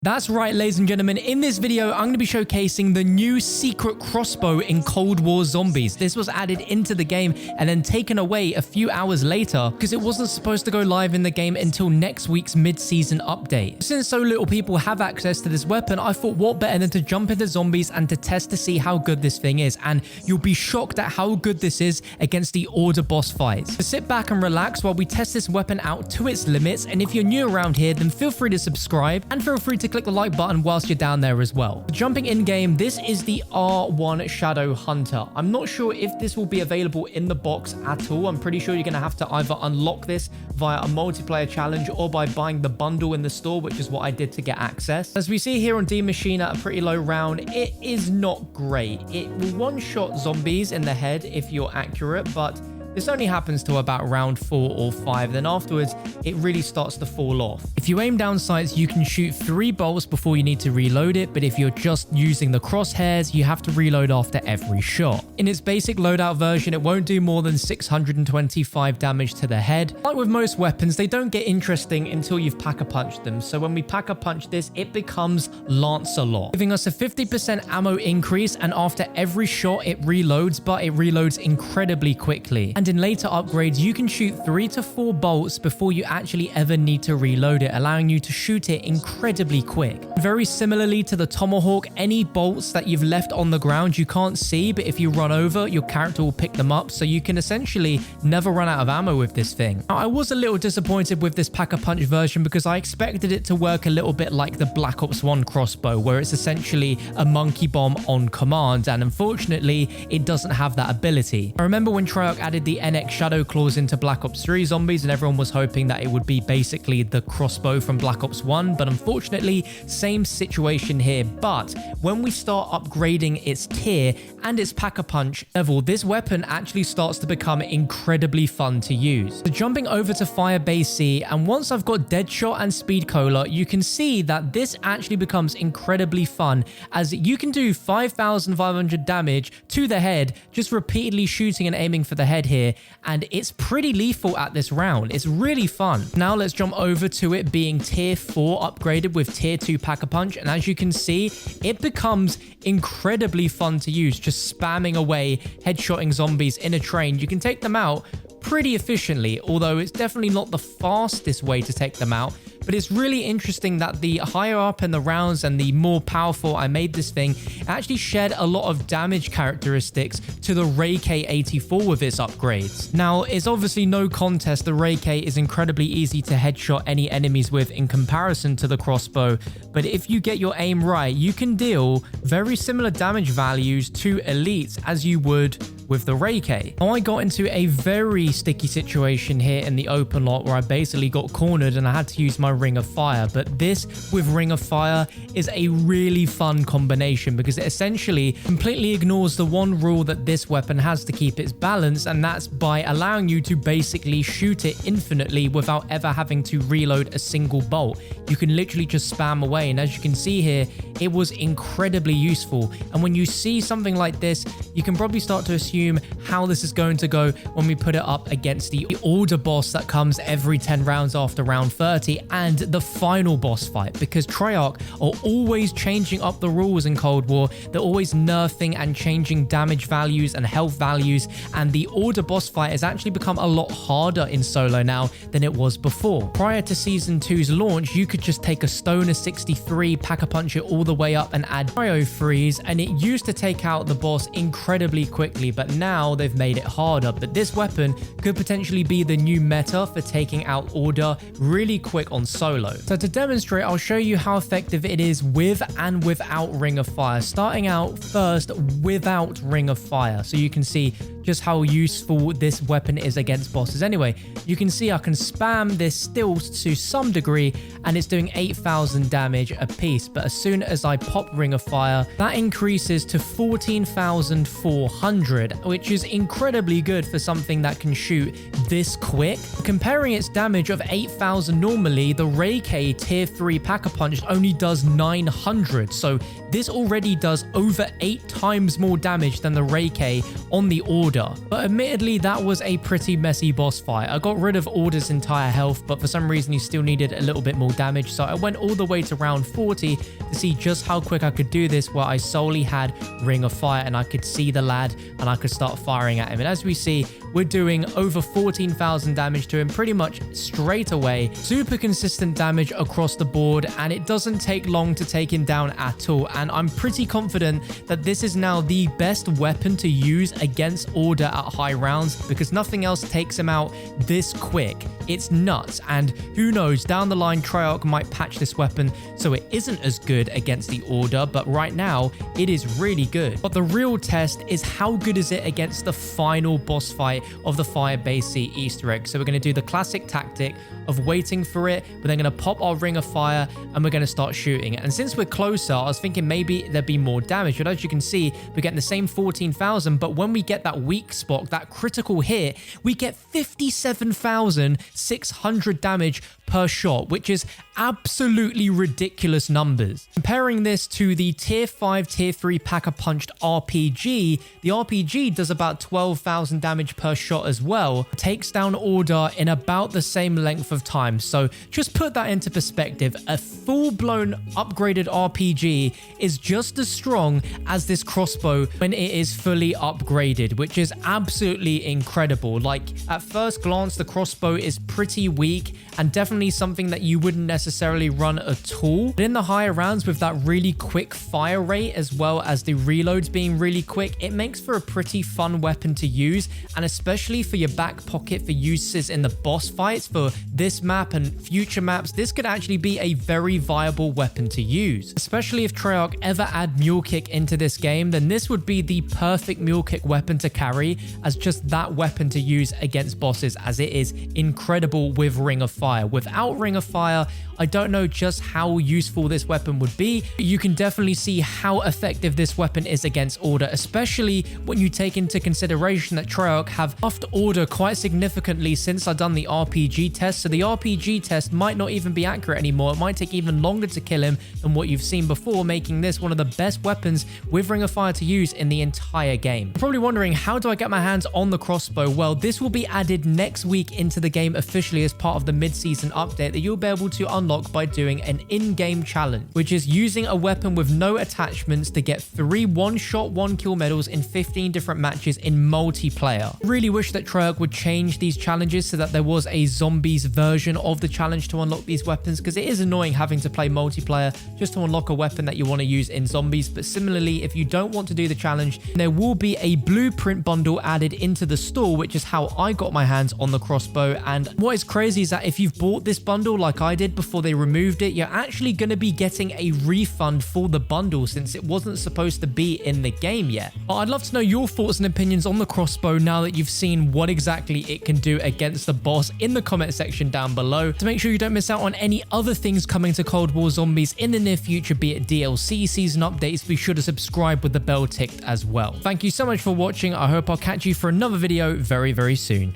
That's right, ladies and gentlemen. In this video, I'm going to be showcasing the new secret crossbow in Cold War Zombies. This was added into the game and then taken away a few hours later because it wasn't supposed to go live in the game until next week's mid-season update. Since so little people have access to this weapon, I thought what better than to jump into zombies and to test to see how good this thing is. And you'll be shocked at how good this is against the order boss fights. So sit back and relax while we test this weapon out to its limits. And if you're new around here, then feel free to subscribe and feel free to click the like button whilst you're down there as well. Jumping in game, this is the R1 Shadow Hunter. I'm not sure if this will be available in the box at all. I'm pretty sure you're going to have to either unlock this via a multiplayer challenge or by buying the bundle in the store, which is what I did to get access. As we see here on D Machine at a pretty low round, it is not great. It will one-shot zombies in the head if you're accurate, but this only happens to about round 4 or 5. Then afterwards, it really starts to fall off. If you aim down sights, you can shoot 3 bolts before you need to reload it. But if you're just using the crosshairs, you have to reload after every shot. In its basic loadout version, it won't do more than 625 damage to the head. Like with most weapons, they don't get interesting until you've pack-a-punched them. So when we pack-a-punch this, it becomes Lancelot, giving us a 50% ammo increase. And after every shot, it reloads, but it reloads incredibly quickly. And in later upgrades, you can shoot 3 to 4 bolts before you actually ever need to reload it, allowing you to shoot it incredibly quick. Very similarly to the Tomahawk, any bolts that you've left on the ground you can't see, but if you run over, your character will pick them up, so you can essentially never run out of ammo with this thing. Now, I was a little disappointed with this pack-a-punch version because I expected it to work a little bit like the Black Ops 1 crossbow, where it's essentially a monkey bomb on command, and unfortunately, it doesn't have that ability. I remember when Treyarch added the NX Shadow Claws into Black Ops 3 Zombies, and everyone was hoping that it would be basically the crossbow from Black Ops 1, but unfortunately, same situation here. But when we start upgrading its tier and its pack-a-punch level, this weapon actually starts to become incredibly fun to use. So jumping over to Firebase C, and once I've got Deadshot and Speed Cola, you can see that this actually becomes incredibly fun, as you can do 5,500 damage to the head just repeatedly shooting and aiming for the head here, and it's pretty lethal at this round. It's really fun. Now let's jump over to it being tier 4 upgraded with tier 2 pack-a-punch, and as you can see, it becomes incredibly fun to use, just spamming away, headshotting zombies in a train. You can take them out pretty efficiently, although it's definitely not the fastest way to take them out. But it's really interesting that the higher up in the rounds and the more powerful I made this thing, it actually shared a lot of damage characteristics to the Ray K84 with its upgrades. Now, it's obviously no contest. The Ray K is incredibly easy to headshot any enemies with in comparison to the crossbow. But if you get your aim right, you can deal very similar damage values to elites as you would with the Ray K. Now, I got into a very sticky situation here in the open lot where I basically got cornered and I had to use my Ring of Fire. But this with Ring of Fire is a really fun combination because it essentially completely ignores the one rule that this weapon has to keep its balance, and that's by allowing you to basically shoot it infinitely without ever having to reload a single bolt. You can literally just spam away, and as you can see here, it was incredibly useful. And when you see something like this, you can probably start to assume how this is going to go when we put it up against the order boss that comes every 10 rounds after round 30 and the final boss fight, because Treyarch are always changing up the rules in Cold War. They're always nerfing and changing damage values and health values, and the order boss fight has actually become a lot harder in solo now than it was before. Prior to Season 2's launch, you could just take a Stoner 63, pack-a-punch it all the way up and add Cryo Freeze, and it used to take out the boss incredibly quickly, but now they've made it harder. But this weapon could potentially be the new meta for taking out order really quick on solo. So to demonstrate, I'll show you how effective it is with and without Ring of Fire. Starting out first without Ring of Fire, so you can see just how useful this weapon is against bosses. Anyway, you can see I can spam this still to some degree, and it's doing 8,000 damage a piece. But as soon as I pop Ring of Fire, that increases to 14,400, which is incredibly good for something that can shoot this quick. Comparing its damage of 8,000 normally, the Ray K tier 3 pack-a-punch only does 900. So this already does over 8 times more damage than the Ray K on the order. order. But admittedly, that was a pretty messy boss fight. I got rid of order's entire health, but for some reason he still needed a little bit more damage, so I went all the way to round 40 to see just how quick I could do this, where I solely had Ring of Fire and I could see the lad and I could start firing at him. And as we see, we're doing over 14,000 damage to him pretty much straight away. Super consistent damage across the board, and it doesn't take long to take him down at all. And I'm pretty confident that this is now the best weapon to use against order at high rounds, because nothing else takes him out this quick. It's nuts. And who knows, down the line Treyarch might patch this weapon so it isn't as good against the order, but right now it is really good. But the real test is how good is it against the final boss fight of the Firebase Sea Easter egg. So we're going to do the classic tactic of waiting for it, but then going to pop our Ring of Fire and we're going to start shooting. And since we're closer, I was thinking maybe there'd be more damage, but as you can see, we're getting the same 14,000, but when we get that weak spot, that critical hit, we get 57,600 damage per shot, which is absolutely ridiculous numbers. Comparing this to the tier 5, tier 3 Pack-a-Punched RPG, the RPG does about 12,000 damage per shot as well, takes down order in about the same length of time. So just put that into perspective, a full-blown upgraded RPG is just as strong as this crossbow when it is fully upgraded, which is absolutely incredible. Like, at first glance, the crossbow is pretty weak and definitely something that you wouldn't necessarily run at all. But in the higher rounds, with that really quick fire rate as well as the reloads being really quick, it makes for a pretty fun weapon to use, and especially for your back pocket for uses in the boss fights for this map and future maps, this could actually be a very viable weapon to use. Especially if Treyarch ever add Mule Kick into this game, then this would be the perfect Mule Kick weapon to carry as just that weapon to use against bosses, as it is incredible with Ring of Fire. Without Ring of Fire, I don't know just how useful this weapon would be. You can definitely see how effective this weapon is against order, especially when you take into consideration that Treyarch have buffed order quite significantly since I've done the RPG test. So the RPG test might not even be accurate anymore. It might take even longer to kill him than what you've seen before, making this one of the best weapons with Ring of Fire to use in the entire game. You're probably wondering, how do I get my hands on the crossbow? Well, this will be added next week into the game officially as part of the mid-season update that you'll be able to unlock by doing an in-game challenge, which is using a weapon with no attachments to get 3 one-shot, one-kill medals in 15 different matches in multiplayer. I really wish that Treyarch would change these challenges so that there was a zombies version of the challenge to unlock these weapons, because it is annoying having to play multiplayer just to unlock a weapon that you want to use in zombies. But similarly, if you don't want to do the challenge, there will be a blueprint bundle added into the store, which is how I got my hands on the crossbow. And what is crazy is that if you've bought this bundle like I did before they removed it, you're actually going to be getting a refund for the bundle since it wasn't supposed to be in the game yet. But I'd love to know your thoughts and opinions on the crossbow now that you've seen what exactly it can do against the boss in the comment section down below. To make sure you don't miss out on any other things coming to Cold War Zombies in the near future, be it DLC, season updates, be sure to subscribe with the bell ticked as well. Thank you so much for watching. I hope I'll catch you for another video very, very soon.